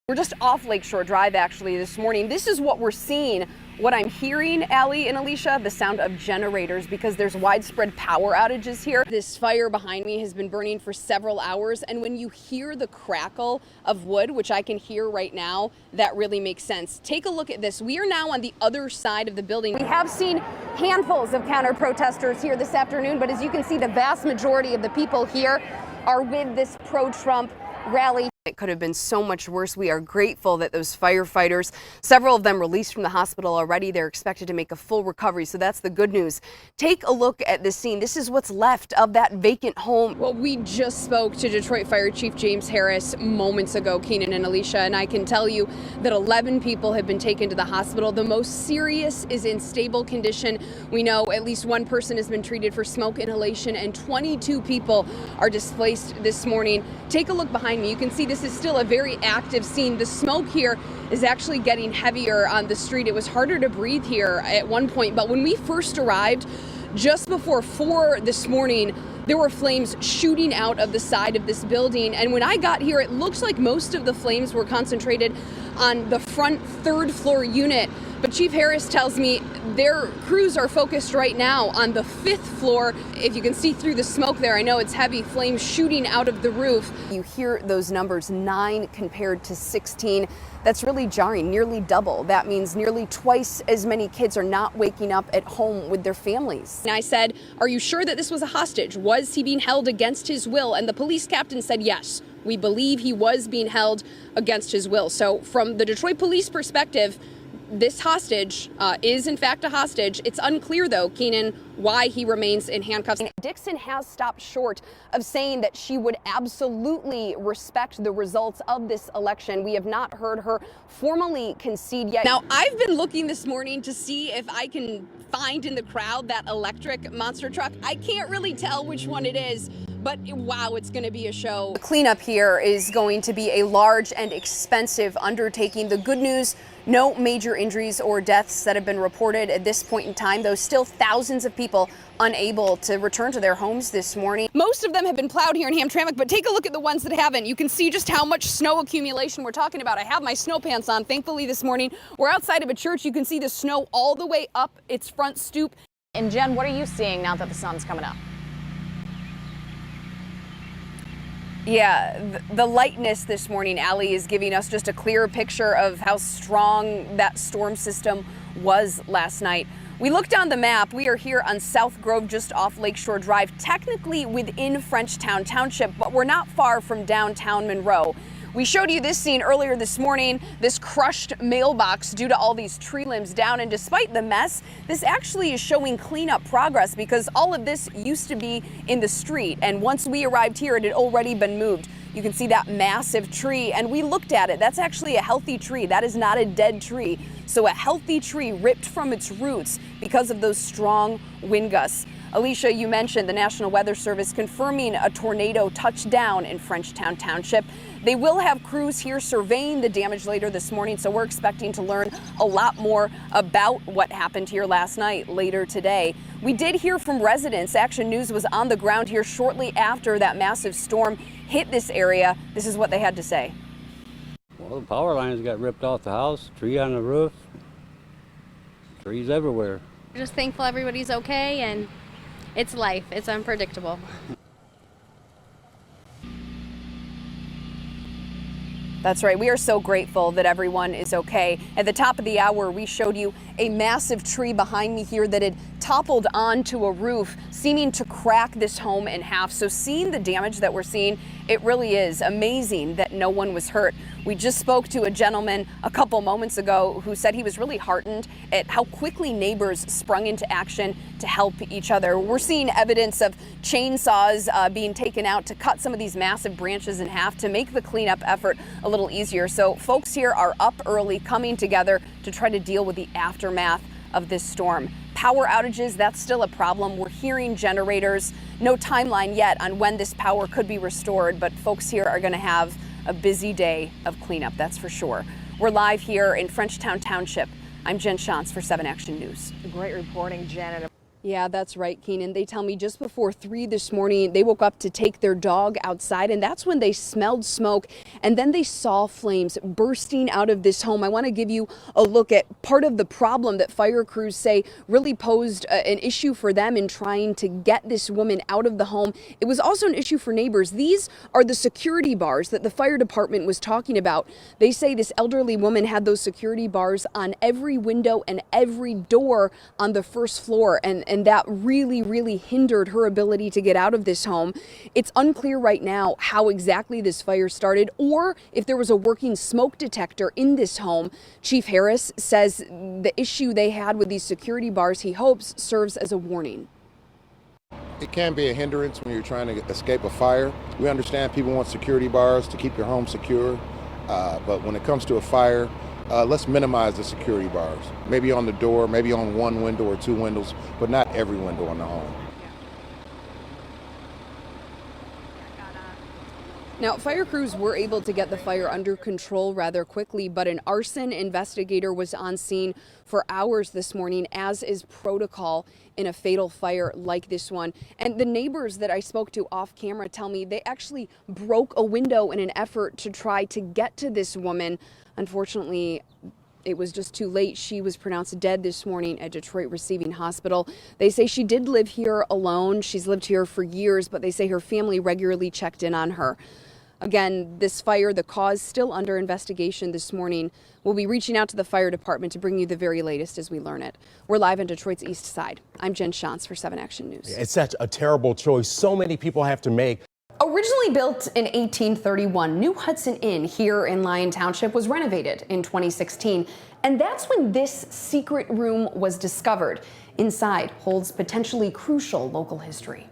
We're just off Lakeshore Drive actually this morning. This is what we're seeing. What I'm hearing, Allie and Alicia, the sound of generators because there's widespread power outages here. This fire behind me has been burning for several hours, and when you hear the crackle of wood, which I can hear right now, that really makes sense. Take a look at this. We are now on the other side of the building. We have seen handfuls of counter protesters here this afternoon, but as you can see, the vast majority of the people here are with this pro-Trump rally. It could have been so much worse. We are grateful that those firefighters, several of them released from the hospital already, they're expected to make a full recovery. So that's the good news. Take a look at this scene. This is what's left of that vacant home. Well, we just spoke to Detroit Fire Chief James Harris moments ago, Keenan and Alicia, and I can tell you that 11 people have been taken to the hospital. The most serious is in stable condition. We know at least one person has been treated for smoke inhalation and 22 people are displaced this morning. Take a look behind me. You can see this is still a very active scene. The smoke here is actually getting heavier on the street. It was harder to breathe here at one point, but when we first arrived just before 4 this morning, there were flames shooting out of the side of this building. And when I got here, it looks like most of the flames were concentrated on the front third floor unit. But Chief Harris tells me their crews are focused right now on the 5th floor. If you can see through the smoke there, I know it's heavy flames shooting out of the roof. You hear those numbers, 9 compared to 16. That's really jarring, nearly double. That means nearly twice as many kids are not waking up at home with their families. And I said, are you sure that this was a hostage? Was he being held against his will? And the police captain said, yes, we believe he was being held against his will. So from the Detroit police perspective, this hostage is in fact a hostage. It's unclear, though, Keenan, why he remains in handcuffs. Dixon has stopped short of saying that she would absolutely respect the results of this election. We have not heard her formally concede yet. Now, I've been looking this morning to see if I can find in the crowd that electric monster truck. I can't really tell which one it is, but wow, it's going to be a show. The cleanup here is going to be a large and expensive undertaking. The good news, no major injuries or deaths that have been reported at this point in time, though still thousands of people unable to return to their homes this morning. Most of them have been plowed here in Hamtramck, but take a look at the ones that haven't. You can see just how much snow accumulation we're talking about. I have my snow pants on, thankfully, this morning. We're outside of a church. You can see the snow all the way up its front stoop. And Jen, what are you seeing now that the sun's coming up? Yeah, the lightness this morning, Allie, is giving us just a clearer picture of how strong that storm system was last night. We looked on the map. We are here on South Grove, just off Lakeshore Drive, technically within Frenchtown Township, but we're not far from downtown Monroe. We showed you this scene earlier this morning, this crushed mailbox due to all these tree limbs down. And despite the mess, this actually is showing cleanup progress because all of this used to be in the street. And once we arrived here, it had already been moved. You can see that massive tree, and we looked at it. That's actually a healthy tree. That is not a dead tree. So a healthy tree ripped from its roots because of those strong wind gusts. Alicia, you mentioned the National Weather Service confirming a tornado touched down in Frenchtown Township. They will have crews here surveying the damage later this morning, so we're expecting to learn a lot more about what happened here last night later today. We did hear from residents. Action News was on the ground here shortly after that massive storm hit this area. This is what they had to say. Well, the power lines got ripped off the house, tree on the roof, trees everywhere. We're just thankful everybody's okay, and it's life. It's unpredictable. That's right. We are so grateful that everyone is okay. At the top of the hour, we showed you a massive tree behind me here that had toppled onto a roof, seeming to crack this home in half. So seeing the damage that we're seeing, it really is amazing that no one was hurt. We just spoke to a gentleman a couple moments ago who said he was really heartened at how quickly neighbors sprung into action to help each other. We're seeing evidence of chainsaws being taken out to cut some of these massive branches in half to make the cleanup effort a little easier. So folks here are up early, coming together to try to deal with the aftermath of this storm. Power outages, that's still a problem. We're hearing generators. No timeline yet on when this power could be restored, but folks here are going to have a busy day of cleanup, that's for sure. We're live here in Frenchtown Township. I'm Jenn Schanz for 7 Action News. Great reporting, Jen. Yeah, that's right, Keenan. They tell me just before 3 this morning, they woke up to take their dog outside, and that's when they smelled smoke, and then they saw flames bursting out of this home. I want to give you a look at part of the problem that fire crews say really posed an issue for them in trying to get this woman out of the home. It was also an issue for neighbors. These are the security bars that the fire department was talking about. They say this elderly woman had those security bars on every window and every door on the first floor, and that really hindered her ability to get out of this home. It's unclear right now how exactly this fire started or if there was a working smoke detector in this home. Chief Harris says the issue they had with these security bars, he hopes, serves as a warning. It can be a hindrance when you're trying to escape a fire. We understand people want security bars to keep your home secure, but when it comes to a fire, let's minimize the security bars. Maybe on the door, maybe on one window or two windows, but not every window in the home. Now, fire crews were able to get the fire under control rather quickly, but an arson investigator was on scene for hours this morning, as is protocol in a fatal fire like this one. And the neighbors that I spoke to off camera tell me they actually broke a window in an effort to try to get to this woman. Unfortunately, it was just too late. She was pronounced dead this morning at Detroit Receiving Hospital. They say she did live here alone. She's lived here for years, but they say her family regularly checked in on her. Again, this fire, the cause still under investigation this morning. We'll be reaching out to the fire department to bring you the very latest as we learn it. We're live on Detroit's East Side. I'm Jenn Schanz for 7 Action News. It's such a terrible choice so many people have to make. Originally built in 1831, New Hudson Inn here in Lyon Township was renovated in 2016. And that's when this secret room was discovered. Inside holds potentially crucial local history.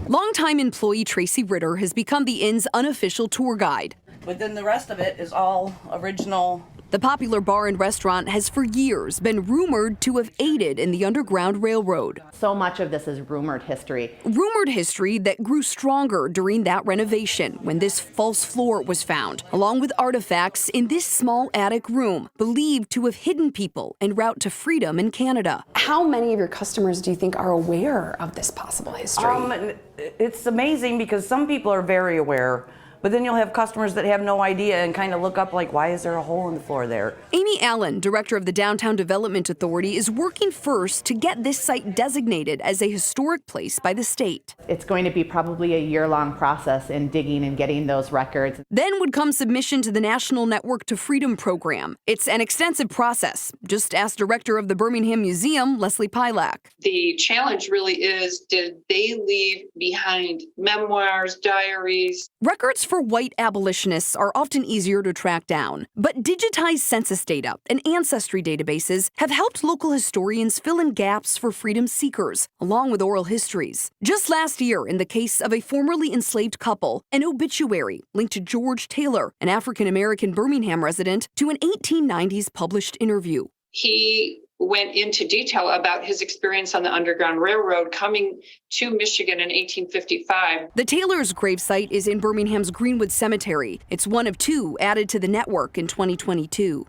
Longtime employee Tracy Ritter has become the inn's unofficial tour guide. But then the rest of it is all original. The popular bar and restaurant has for years been rumored to have aided in the Underground Railroad. So much of this is rumored history. Rumored history that grew stronger during that renovation when this false floor was found, along with artifacts in this small attic room, believed to have hidden people en route to freedom in Canada. How many of your customers do you think are aware of this possible history? It's amazing because some people are very aware. But then you'll have customers that have no idea and kind of look up like, why is there a hole in the floor there? Amy Allen, director of the Downtown Development Authority, is working first to get this site designated as a historic place by the state. It's going to be probably a year-long process in digging and getting those records. Then would come submission to the National Network to Freedom program. It's an extensive process. Just ask director of the Birmingham Museum, Leslie Pilak. The challenge really is, did they leave behind memoirs, diaries? Records for white abolitionists are often easier to track down, but digitized census data and ancestry databases have helped local historians fill in gaps for freedom seekers, along with oral histories. Just last year, in the case of a formerly enslaved couple, an obituary linked to George Taylor, an African-American Birmingham resident, to an 1890s published interview. He went into detail about his experience on the Underground Railroad coming to Michigan in 1855. The Taylor's gravesite is in Birmingham's Greenwood Cemetery. It's one of two added to the network in 2022.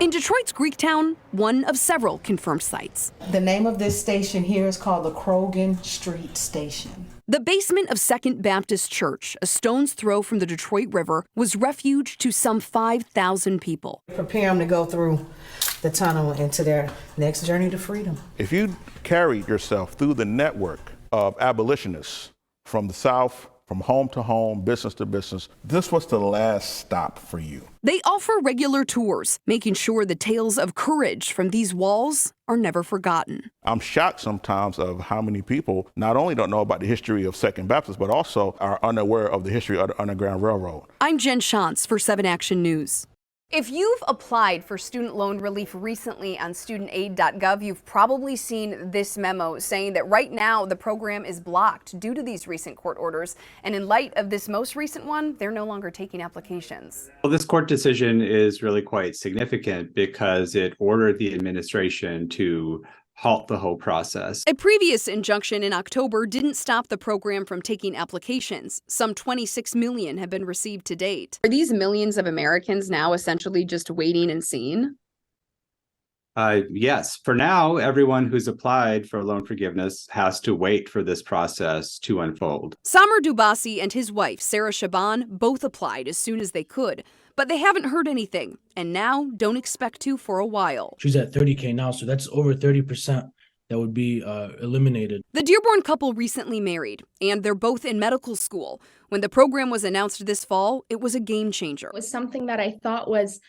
In Detroit's Greektown, one of several confirmed sites. The name of this station here is called the Croghan Street Station. The basement of Second Baptist Church, a stone's throw from the Detroit River, was refuge to some 5,000 people. Prepare them to go through the tunnel into their next journey to freedom. If you carried yourself through the network of abolitionists from the South, from home to home, business to business, this was the last stop for you. They offer regular tours, making sure the tales of courage from these walls are never forgotten. I'm shocked sometimes of how many people not only don't know about the history of Second Baptist, but also are unaware of the history of the Underground Railroad. I'm Jenn Schanz for 7 Action News. If you've applied for student loan relief recently on studentaid.gov, you've probably seen this memo saying that right now the program is blocked due to these recent court orders. And in light of this most recent one, they're no longer taking applications. Well, this court decision is really quite significant because it ordered the administration to halt the whole process. A previous injunction in October didn't stop the program from taking applications. Some 26 million have been received to date. Are these millions of Americans now essentially just waiting and seeing? Yes, for now, everyone who's applied for loan forgiveness has to wait for this process to unfold. Samer Dubasi and his wife, Sarah Shaban, both applied as soon as they could, but they haven't heard anything, and now don't expect to for a while. She's at 30K now, so that's over 30% that would be eliminated. The Dearborn couple recently married, and they're both in medical school. When the program was announced this fall, it was a game changer. It was something that I thought was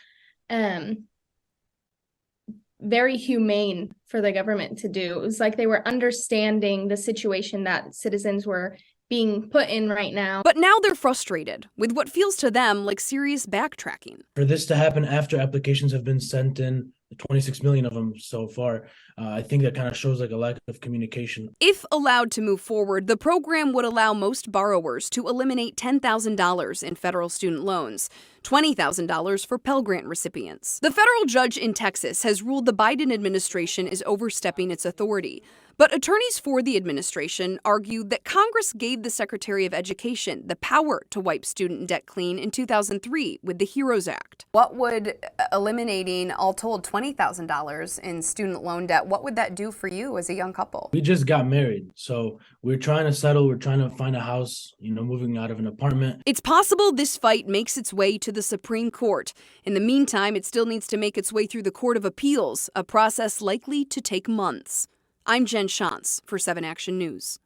very humane for the government to do. It was like they were understanding the situation that citizens were being put in right now. But now they're frustrated with what feels to them like serious backtracking. For this to happen after applications have been sent in, 26 million of them so far, I think that kind of shows like a lack of communication. If allowed to move forward, the program would allow most borrowers to eliminate $10,000 in federal student loans, $20,000 for Pell Grant recipients. The federal judge in Texas has ruled the Biden administration is overstepping its authority. But attorneys for the administration argued that Congress gave the Secretary of Education the power to wipe student debt clean in 2003 with the HEROES Act. What would eliminating, all told, $20,000 in student loan debt, what would that do for you as a young couple? We just got married, so we're trying to settle, we're trying to find a house, moving out of an apartment. It's possible this fight makes its way to the Supreme Court. In the meantime, it still needs to make its way through the Court of Appeals, a process likely to take months. I'm Jenn Schanz for 7 Action News.